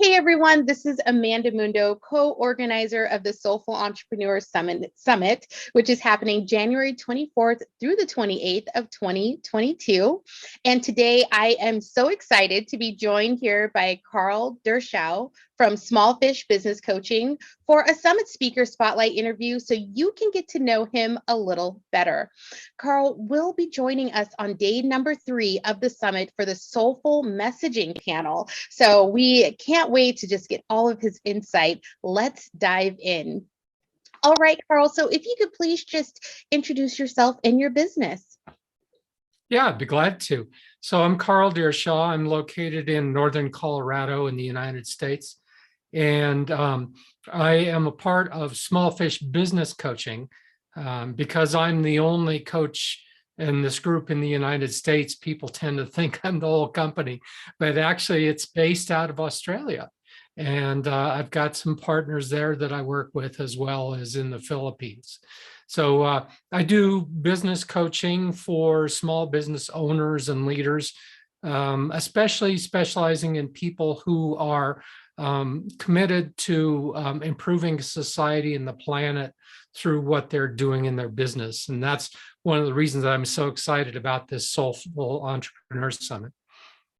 Hey everyone, this is Amanda Mundo, co-organizer of the Soulful Entrepreneur Summit, which is happening January 24th through the 28th of 2022. And today I am so excited to be joined here by Carl Dierschow from Small Fish Business Coaching for a Summit Speaker Spotlight interview so you can get to know him a little better. Carl will be joining us on day number 3 of the summit for the Soulful Messaging panel. So we can't wait to just get all of his insight. Let's dive in. All right, Carl, so if you could please just introduce yourself and your business. Yeah, I'd be glad to. So I'm Carl Dierschow. I'm located in Northern Colorado in the United States. And I am a part of Small Fish Business Coaching because I'm the only coach in this group in the United States. People tend to think I'm the whole company, but actually it's based out of Australia. And I've got some partners there that I work with as well as in the Philippines. So I do business coaching for small business owners and leaders, especially specializing in people who are committed to improving society and the planet through what they're doing in their business. And that's one of the reasons that I'm so excited about this Soulful Entrepreneur Summit.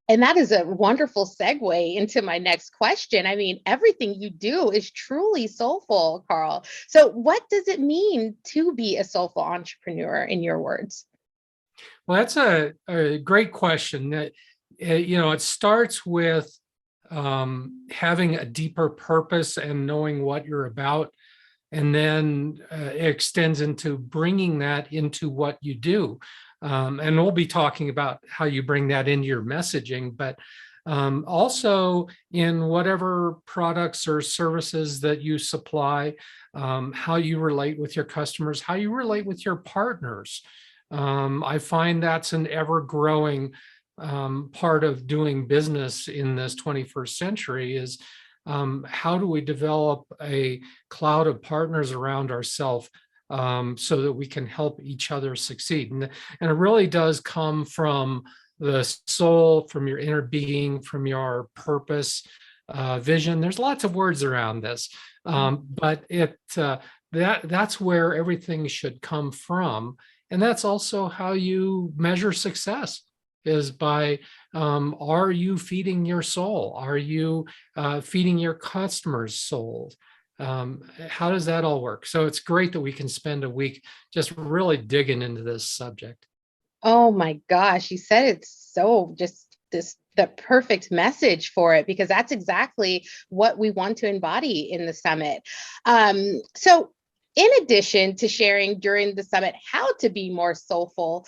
And that is a wonderful segue into my next question. I mean, everything you do is truly soulful, Carl. So what does it mean to be a soulful entrepreneur in your words? Well, that's a great question. It starts with having a deeper purpose and knowing what you're about. And then it extends into bringing that into what you do. And we'll be talking about how you bring that into your messaging, but also in whatever products or services that you supply, how you relate with your customers, how you relate with your partners. I find that's an ever-growing part of doing business in this 21st century is how do we develop a cloud of partners around ourselves so that we can help each other succeed. And it really does come from the soul, from your inner being, from your purpose, vision. There's lots of words around this, but that's where everything should come from. And that's also how you measure success, is by are you feeding your soul? Are you feeding your customers' souls? How does that all work? So it's great that we can spend a week just really digging into this subject. Oh my gosh, you said it's so just the perfect message for it, because that's exactly what we want to embody in the summit. So in addition to sharing during the summit how to be more soulful,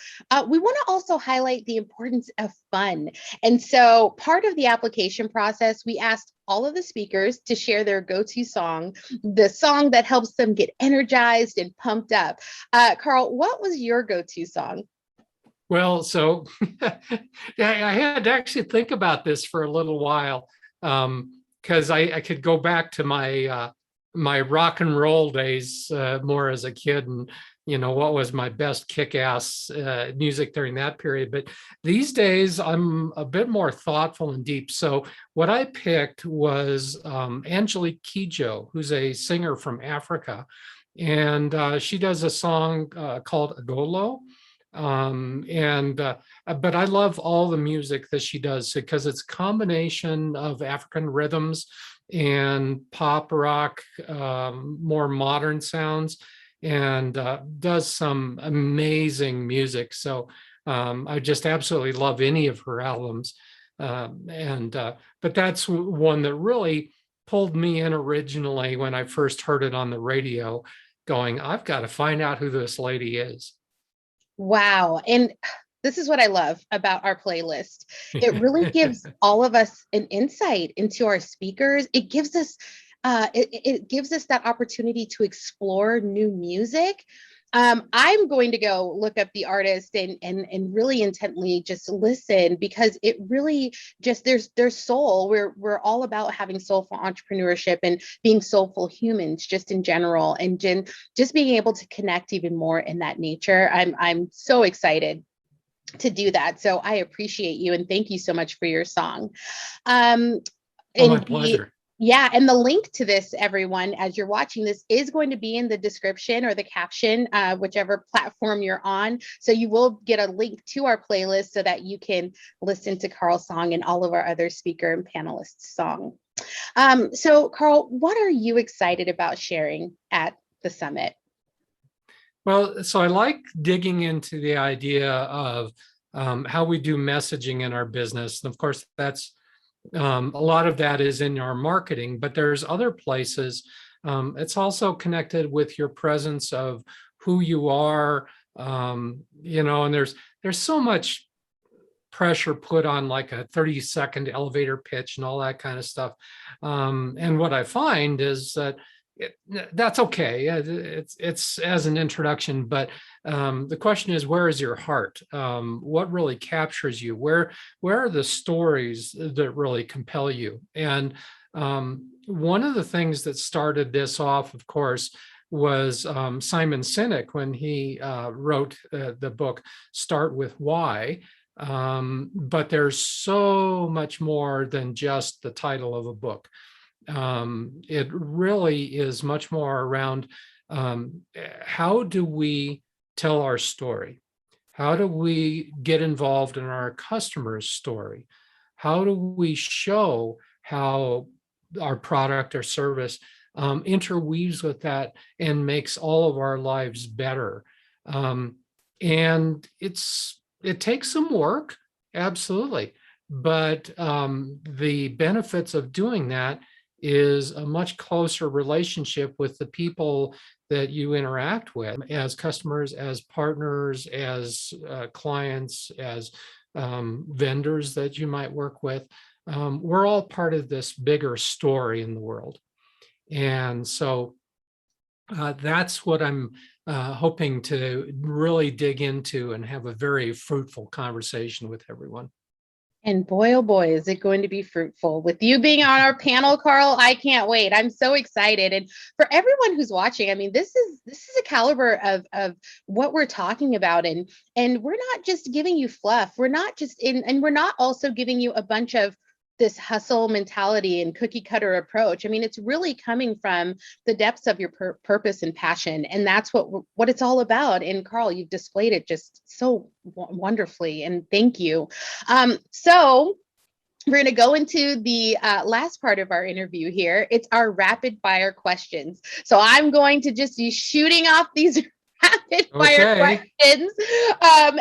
we want to also highlight the importance of fun. And so part of the application process, we asked all of the speakers to share their go-to song, the song that helps them get energized and pumped up. Carl, what was your go-to song? Well, so I had to actually think about this for a little while because I could go back to my rock and roll days more as a kid, and what was my best kick-ass music during that period. But these days I'm a bit more thoughtful and deep. So what I picked was Angelique Kidjo, who's a singer from Africa, and she does a song called Agolo. But I love all the music that she does because it's a combination of African rhythms and pop rock, more modern sounds, and does some amazing music. So I just absolutely love any of her albums. But that's one that really pulled me in originally when I first heard it on the radio, going, I've got to find out who this lady is. Wow. And this is what I love about our playlist. It really gives all of us an insight into our speakers. It gives us it gives us that opportunity to explore new music. I'm going to go look up the artist and really intently just listen, because it really just there's soul. We're all about having soulful entrepreneurship and being soulful humans just in general, and just being able to connect even more in that nature. I'm so excited to do that. So I appreciate you and thank you so much for your song. Oh, my And the pleasure. yeah, and the link to this, everyone, as you're watching this, is going to be in the description or the caption, whichever platform you're on. So you will get a link to our playlist so that you can listen to Carl's song and all of our other speaker and panelists' song. So, Carl, what are you excited about sharing at the summit? Well, so I like digging into the idea of how we do messaging in our business. And of course, that's a lot of that is in our marketing, but there's other places. It's also connected with your presence of who you are, and there's so much pressure put on like a 30-second elevator pitch and all that kind of stuff. And what I find is that that's okay. It's as an introduction, but the question is, where is your heart? What really captures you? Where are the stories that really compel you? And one of the things that started this off, of course, was Simon Sinek when he wrote the book Start With Why. But there's so much more than just the title of a book. It really is much more around how do we tell our story? How do we get involved in our customer's story? How do we show how our product or service interweaves with that and makes all of our lives better? And it takes some work, absolutely. But the benefits of doing that is a much closer relationship with the people that you interact with as customers, as partners, as clients, as vendors that you might work with. We're all part of this bigger story in the world. And so that's what I'm hoping to really dig into and have a very fruitful conversation with everyone. And boy, oh boy, is it going to be fruitful. With you being on our panel, Carl, I can't wait. I'm so excited. And for everyone who's watching, I mean, this is a caliber of what we're talking about. And we're not just giving you fluff. We're not just in, and we're not also giving you a bunch of this hustle mentality and cookie cutter approach. I mean, it's really coming from the depths of your purpose and passion. And that's what it's all about. And Carl, you've displayed it just so wonderfully. And thank you. So we're going to go into the last part of our interview here. It's our rapid fire questions. So I'm going to just be shooting off these rapid fire questions.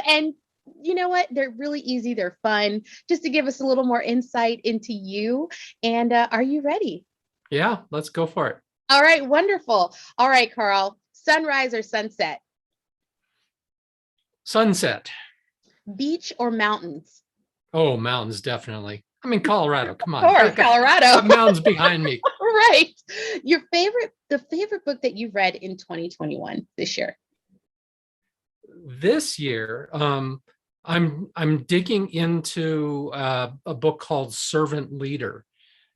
And you know what? They're really easy. They're fun, just to give us a little more insight into you. And are you ready? Yeah, let's go for it. All right, wonderful. All right, Carl, sunrise or sunset? Sunset. Beach or mountains? Oh, mountains, definitely. I'm in Colorado. Come on. Of course, Colorado. Got mountains behind me. Right. The favorite book that you've read in 2021 this year? This year, I'm digging into a book called Servant Leader,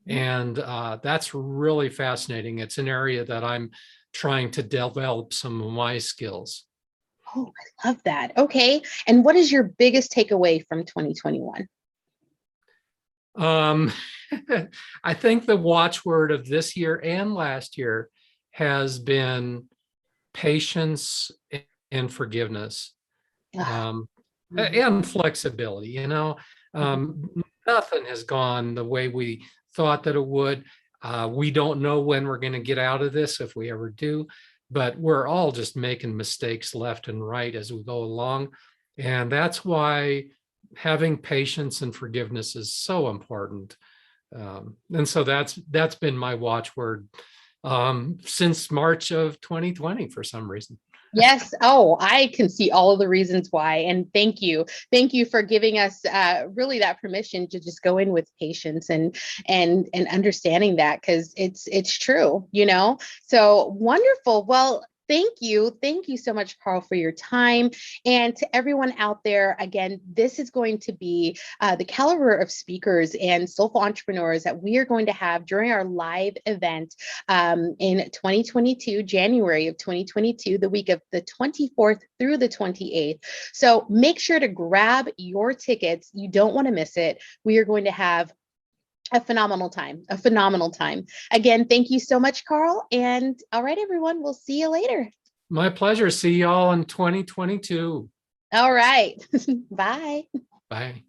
and that's really fascinating. It's an area that I'm trying to develop some of my skills. Oh, I love that. Okay. And what is your biggest takeaway from 2021? I think the watchword of this year and last year has been patience and forgiveness. And flexibility, nothing has gone the way we thought that it would. We don't know when we're going to get out of this, if we ever do, but we're all just making mistakes left and right as we go along. And that's why having patience and forgiveness is so important. And so that's been my watchword since March of 2020 for some reason. Yes. Oh, I can see all of the reasons why. And thank you. Thank you for giving us really that permission to just go in with patience and understanding that, because it's true, So wonderful. Well, thank you. Thank you so much, Carl, for your time. And to everyone out there, again, this is going to be the caliber of speakers and soulful entrepreneurs that we are going to have during our live event in 2022, January of 2022, the week of the 24th through the 28th. So make sure to grab your tickets. You don't want to miss it. We are going to have A phenomenal time, a phenomenal time. Again, thank you so much, Carl. And all right, everyone, we'll see you later. My pleasure. See y'all in 2022. All right. Bye. Bye.